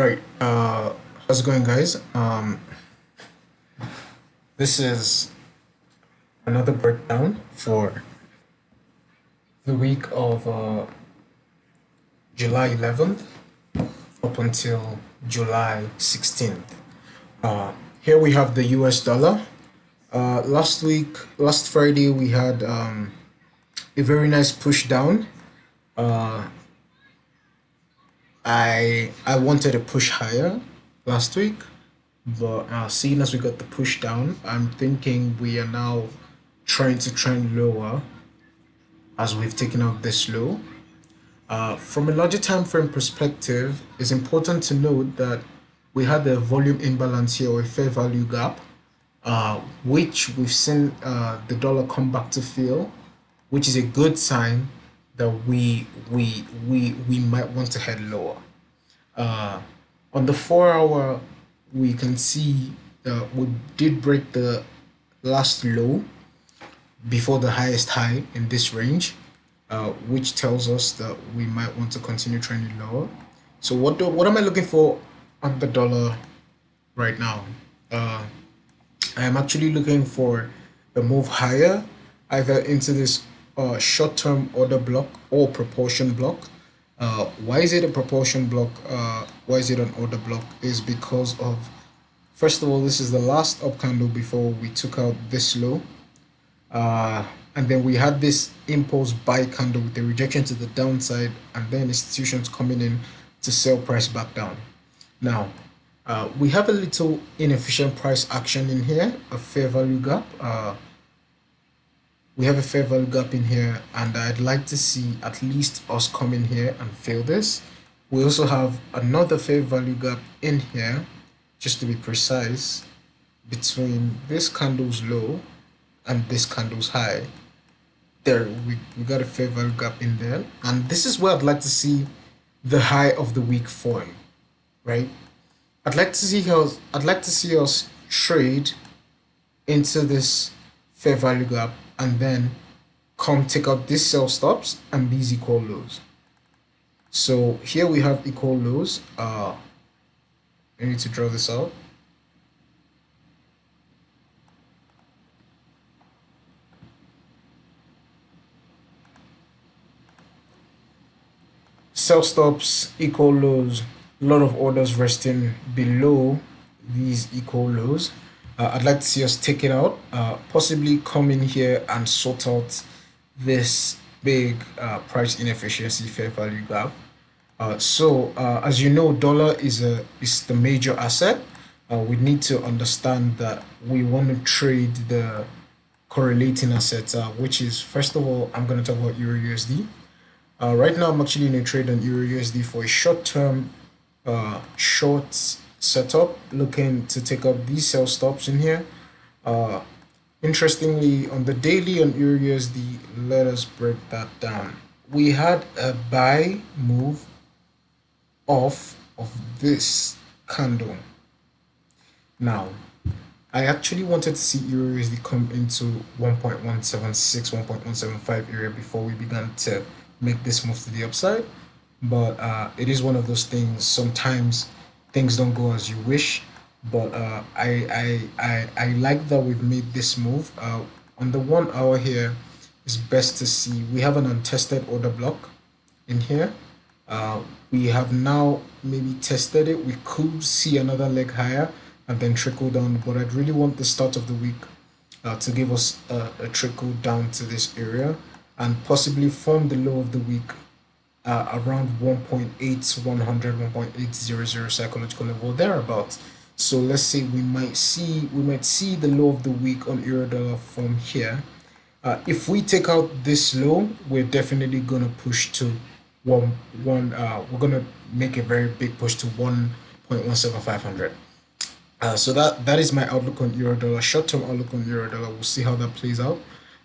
Right. How's it going, guys? This is another breakdown for the week of July 11th up until July 16th. Here we have the US dollar. Last Friday, we had a very nice push down. I wanted to push higher last week, but seeing as we got the push down, I'm thinking we are now trying to trend lower as we've taken out this low. From a larger time frame perspective, it's important to note that we had a volume imbalance here, or a fair value gap, which we've seen the dollar come back to fill, which is a good sign that we might want to head lower. On the 4 hour, we can see we did break the last low before the highest high in this range, which tells us that we might want to continue trending lower. So what am I looking for on the dollar right now? I am actually looking for a move higher, either into this short-term order block or proportion block. Why is it a proportion block? Why is it an order block? Is because of, first of all, this is the last up candle before we took out this low. And then we had this impulse buy candle with the rejection to the downside, and then institutions coming in to sell price back down. Now, we have a little inefficient price action in here, a fair value gap. We have a fair value gap in here, and I'd like to see at least us come in here and fill this. We also have another fair value gap in here, just to be precise, between this candle's low and this candle's high. There, we got a fair value gap in there, and this is where I'd like to see the high of the week form, right? I'd like to see us trade into this fair value gap and then come take out these sell stops and these equal lows. So here we have equal lows. I need to draw this out. Sell stops, equal lows, a lot of orders resting below these equal lows. I'd like to see us take it out, possibly come in here and sort out this big price inefficiency fair value gap. As you know, dollar is the major asset. We need to understand that we want to trade the correlating assets, which is, first of all, I'm going to talk about EURUSD. Right now, I'm actually in a trade on EURUSD for a short-term short setup, looking to take out these sell stops in here. Interestingly, on the daily on EURUSD, let us break that down. We had a buy move off of this candle. Now, I actually wanted to see EURUSD come into 1.176, 1.175 area before we began to make this move to the upside, but it is one of those things. Sometimes things don't go as you wish, but I like that we've made this move. On the 1 hour here, it's best to see we have an untested order block in here. We have now maybe tested it. We could see another leg higher and then trickle down, but I'd really want the start of the week to give us a trickle down to this area and possibly form the low of the week around 1.8100, 1.800 psychological level thereabouts. So let's say we might see the low of the week on EUR/dollar from here. If we take out this low, we're definitely gonna push to we're gonna make a very big push to 1.17500. So that is my outlook on EUR/dollar, short-term outlook on EUR/dollar. We'll see how that plays out.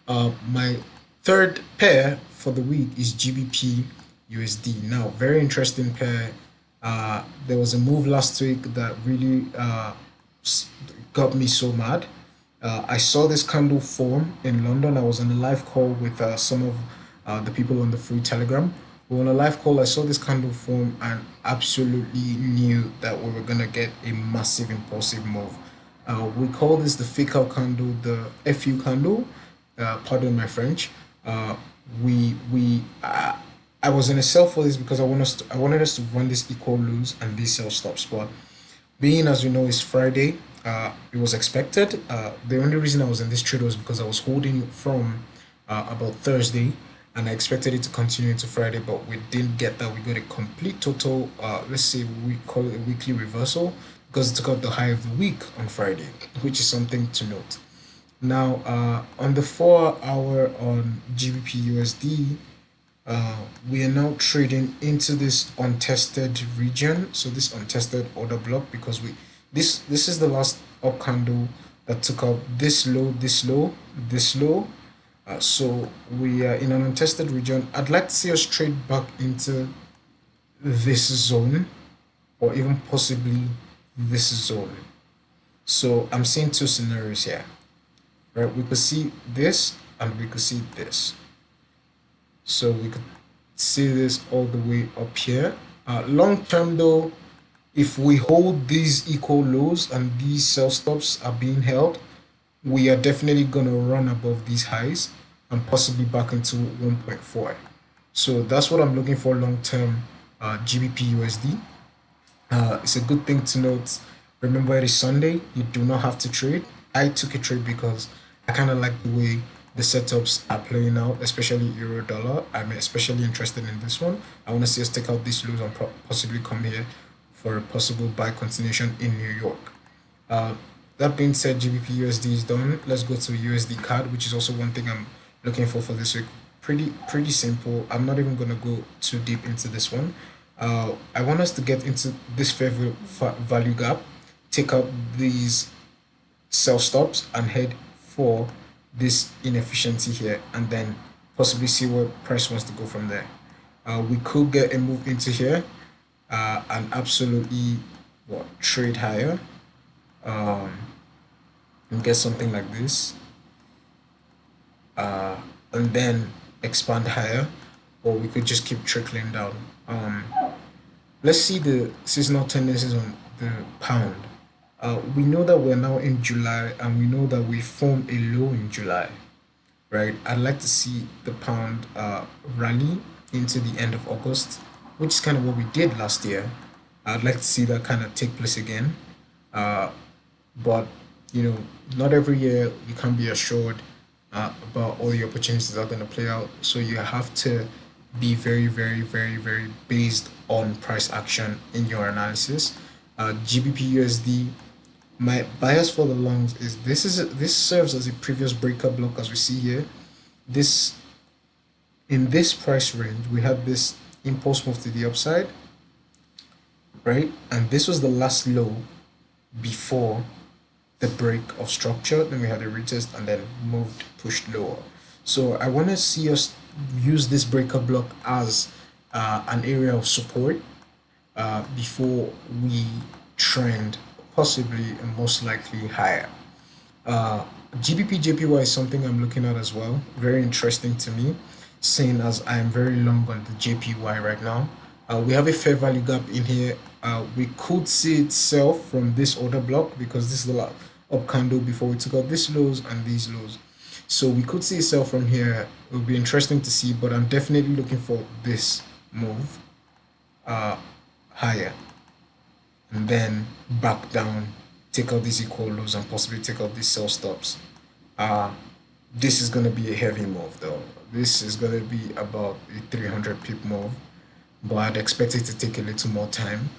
My third pair for the week is GBPUSD. Now, very interesting pair. There was a move last week that really got me so mad. I saw this candle form in London. I was on a live call with some of the people on the free Telegram. But on a live call, I saw this candle form and absolutely knew that we were gonna get a massive impulsive move. We call this the fake out candle, the FU candle. Pardon my French. Uh, we I was in a sell for this because I wanted us to run this equal lows and this sell stop spot. Being as you know, it's Friday. It was expected. The only reason I was in this trade was because I was holding from about Thursday, and I expected it to continue into Friday, but we didn't get that. We got a complete total. Let's say we call it a weekly reversal because it took out the high of the week on Friday, which is something to note. Now, on the 4 hour on GBPUSD, we are now trading into this untested region, so this untested order block, because this is the last up candle that took out this low, this low, this low. So we are in an untested region. I'd like to see us trade back into this zone, or even possibly this zone. So I'm seeing two scenarios here, right? We could see this and we could see this. So we could see this all the way up here. Long term though, if we hold these equal lows and these sell stops are being held, we are definitely gonna run above these highs and possibly back into 1.4. So that's what I'm looking for long term GBP USD. It's a good thing to note. Remember, it is Sunday. You do not have to trade. I took a trade because I kind of like the way the setups are playing out, especially euro dollar. I'm especially interested in this one. I want to see us take out these lows and possibly come here for a possible buy continuation in New York. Uh, that being said, GBP USD is done. Let's go to USDCAD, which is also one thing I'm looking for this week. Pretty simple. I'm not even gonna go too deep into this one. I want us to get into this fair value gap, take out these sell stops, and head for this inefficiency here, and then possibly see where price wants to go from there. We could get a move into here and absolutely trade higher and get something like this, and then expand higher, or we could just keep trickling down. Let's see the seasonal tendencies on the pound. We know that we're now in July, and we know that we formed a low in July, right? I'd like to see the pound rally into the end of August, which is kind of what we did last year. I'd like to see that kind of take place again. But you know, not every year you can be assured about all the opportunities that are going to play out. So you have to be very based on price action in your analysis. GBPUSD, my bias for the longs is this serves as a previous breaker block, as we see here. This in this price range we had this impulse move to the upside, right? And this was the last low before the break of structure. Then we had a retest and then pushed lower. So I want to see us use this breaker block as an area of support before we trend possibly and most likely higher. GBPJPY is something I'm looking at as well. Very interesting to me, seeing as I am very long on the JPY right now. We have a fair value gap in here. We could see it sell from this order block because this is the up candle before we took out these lows and these lows. So we could see it sell from here. It will be interesting to see, but I'm definitely looking for this move higher and then back down, take out these equal lows and possibly take out these sell stops. This is going to be a heavy move though. This is going to be about a 300 pip move, but I'd expect it to take a little more time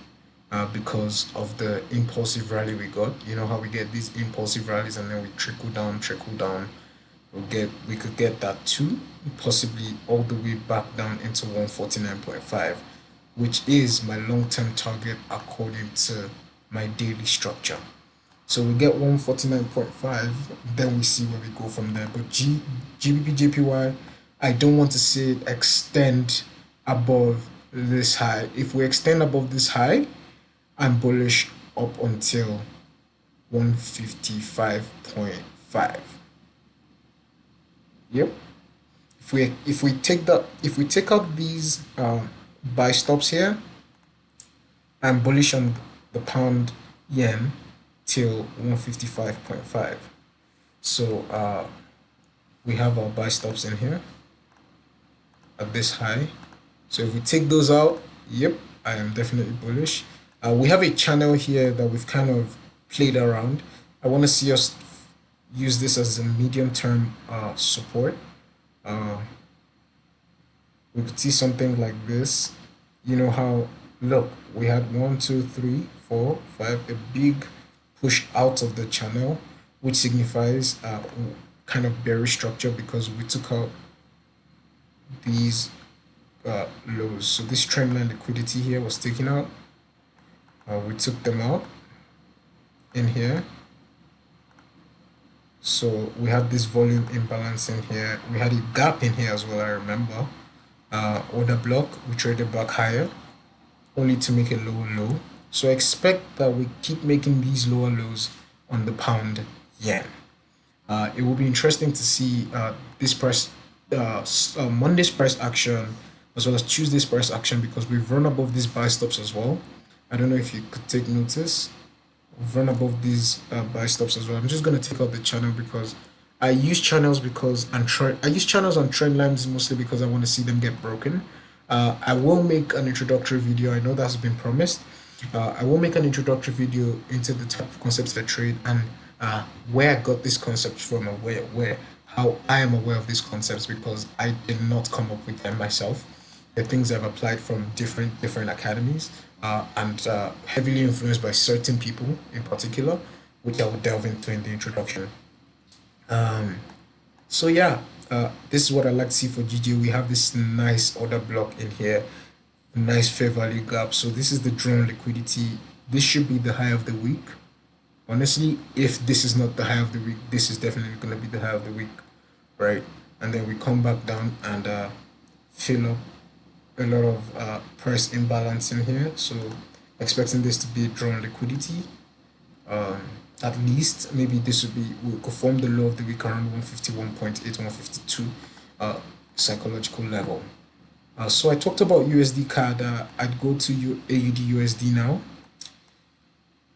because of the impulsive rally we got. You know how we get these impulsive rallies and then we trickle down. We could get that too, possibly all the way back down into 149.5, which is my long-term target according to my daily structure. So we get 149.5, then we see where we go from there. But GBPJPY, I don't want to see it extend above this high. If we extend above this high, I'm bullish up until 155.5. Yep. If if we take out these buy stops here, I'm bullish on the pound yen till 155.5. So we have our buy stops in here at this high. So if we take those out, yep, I am definitely bullish. We have a channel here that we've kind of played around. I want to see us use this as a medium-term support. We could see something like this. You know how, look, we had 1, 2, 3, 4, 5, a big push out of the channel, which signifies kind of bearish structure because we took out these lows. So this trendline liquidity here was taken out. We took them out in here. So we had this volume imbalance in here. We had a gap in here as well, I remember. Order block, we traded back higher only to make a lower low. So expect that we keep making these lower lows on the pound yen. It will be interesting to see this price, Monday's price action as well as Tuesday's price action, because we've run above these buy stops as well. I don't know if you could take notice. We've run above these buy stops as well. I'm just going to take out the channel because I use channels I use channels on trend lines mostly because I want to see them get broken. I will make an introductory video. I know that's been promised. I will make an introductory video into the type of concepts I trade and where I got these concepts from, and how I am aware of these concepts, because I did not come up with them myself. They're things I've applied from different academies and heavily influenced by certain people in particular, which I will delve into in the introduction. So yeah, this is what I like to see for GJ. We have this nice order block in here, nice fair value gap. So this is the drawn liquidity. This should be the high of the week. Honestly, if this is not the high of the week, this is definitely going to be the high of the week, right? And then we come back down and fill up a lot of price imbalance in here. So expecting this to be a drawn liquidity. At least maybe this would be, we could form the low of the week around 151.8, 152 psychological level. So I talked about USDCAD. I'd go to AUDUSD now.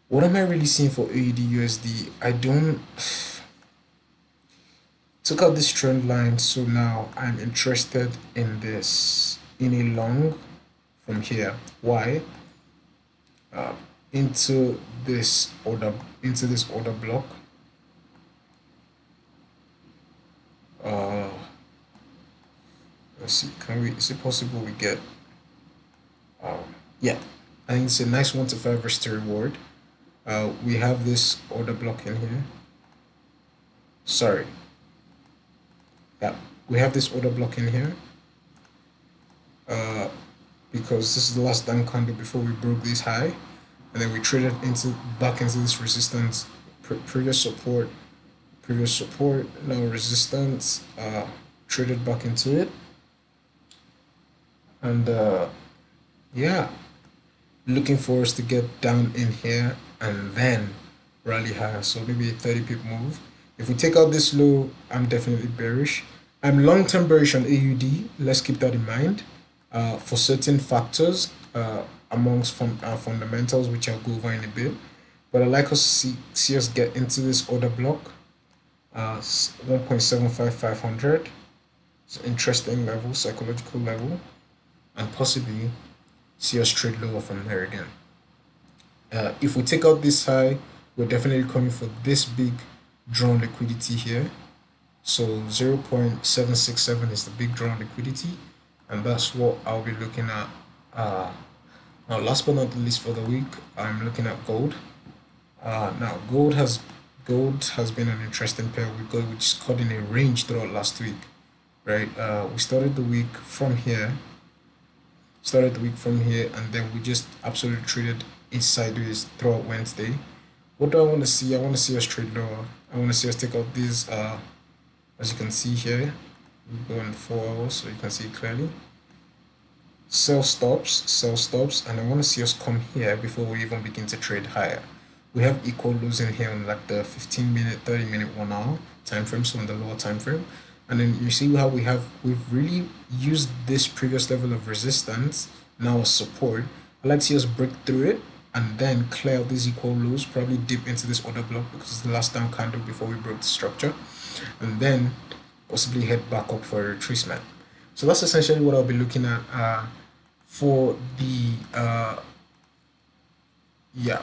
What am I really seeing for AUDUSD? I don't took out this trend line, so now I'm interested in this, in a long from here. Why? Into this order block. Let's see, is it possible we get yeah, I think it's a nice 1 to 5 risk to reward. We have this order block in here. Sorry. Yeah, we have this order block in here. Because this is the last down candle before we broke this high, and then we traded back into this resistance, previous support, now resistance, traded back into it, and yeah, looking for us to get down in here and then rally higher. So maybe a 30 pip move. If we take out this low, I'm definitely bearish. I'm long-term bearish on AUD. Let's keep that in mind. For certain factors amongst fundamentals, which I'll go over in a bit, but I'd like us to see us get into this order block, 1.75500. It's an interesting level, psychological level, and possibly see us trade lower from there again. If we take out this high, we're definitely coming for this big drawn liquidity here. So 0.767 is the big drawn liquidity, and that's what I'll be looking at. Now, last but not the least for the week, I'm looking at gold. Now, gold has been an interesting pair with gold, which is caught in a range throughout last week, right? We started the week from here, and then we just absolutely traded it sideways throughout Wednesday. What do I want to see? I want to see us trade lower. I want to see us take out these, as you can see here, we go in 4 hours so you can see it clearly. Sell stops, and I want to see us come here before we even begin to trade higher. We have equal lows in here on like the 15-minute, 30-minute, 1 hour time frame, so on the lower time frame, And then you see how we've really used this previous level of resistance now as support. I'd like to see us break through it and then clear out these equal lows, probably dip into this order block because it's the last down candle before we broke the structure, and then possibly head back up for a retracement. So that's essentially what I'll be looking at for the yeah,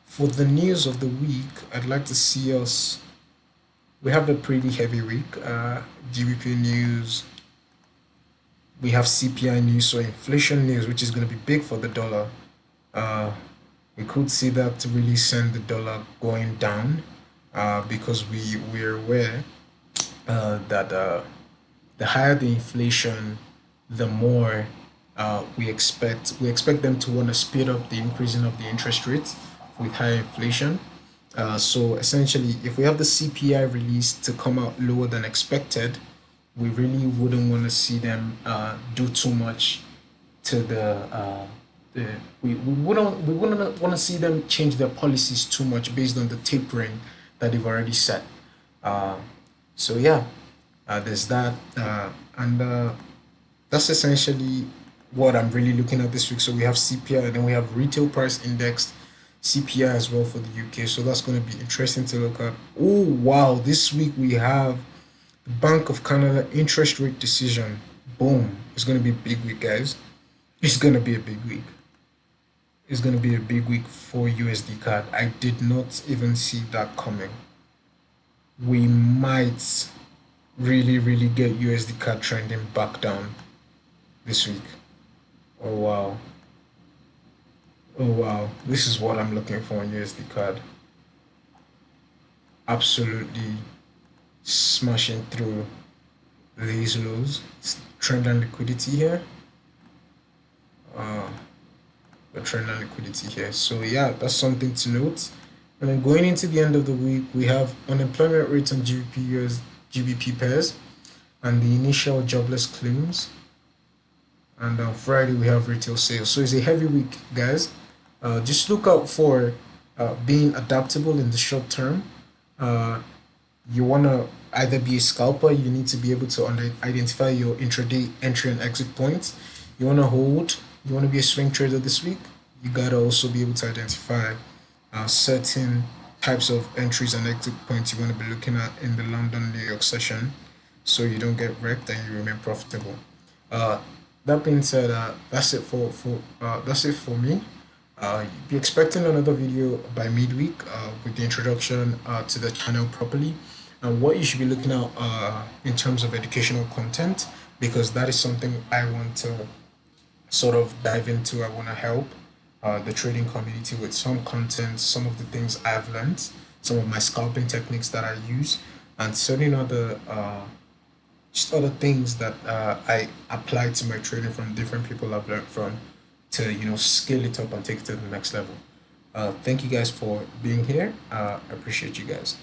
for the news of the week. I'd like to see us. We have a pretty heavy week. GBP news. We have CPI news, so inflation news, which is going to be big for the dollar. We could see that really send the dollar going down because we're aware that the higher the inflation, the more we expect them to want to speed up the increasing of the interest rates with higher inflation. So essentially, if we have the CPI release to come out lower than expected, we really wouldn't want to see them do too much to we wouldn't want to see them change their policies too much based on the tapering that they've already set. So yeah, there's that, and that's essentially what I'm really looking at this week. So we have CPI, and then we have retail price index CPI as well for the UK. So that's going to be interesting to look at. Oh wow, this week we have the Bank of Canada interest rate decision. Boom! It's going to be a big week, guys. It's going to be a big week. It's going to be a big week for USDCAD. I did not even see that coming. We might really get USDCAD trending back down this week. Oh wow. Oh wow. This is what I'm looking for on USDCAD. Absolutely smashing through these lows. Trend and liquidity here. The trend and liquidity here. So yeah, that's something to note. And then going into the end of the week, we have unemployment rates on GBP pairs and the initial jobless claims. And on Friday we have retail sales. So it's a heavy week, guys. Just look out for being adaptable in the short term. You want to either be a scalper, you need to be able to identify your intraday entry and exit points. You want to hold, you want to be a swing trader this week, you got to also be able to identify certain types of entries and exit points you want to be looking at in the London New York session so you don't get wrecked and you remain profitable. That being said, that's it for me. Be expecting another video by midweek with the introduction to the channel properly and what you should be looking at in terms of educational content, because that is something I want to sort of dive into. I want to help the trading community with some content, some of the things I've learned, some of my scalping techniques that I use, and certain other just other things that I apply to my trading from different people I've learned from to scale it up and take it to the next level. Thank you guys for being here. I appreciate you guys.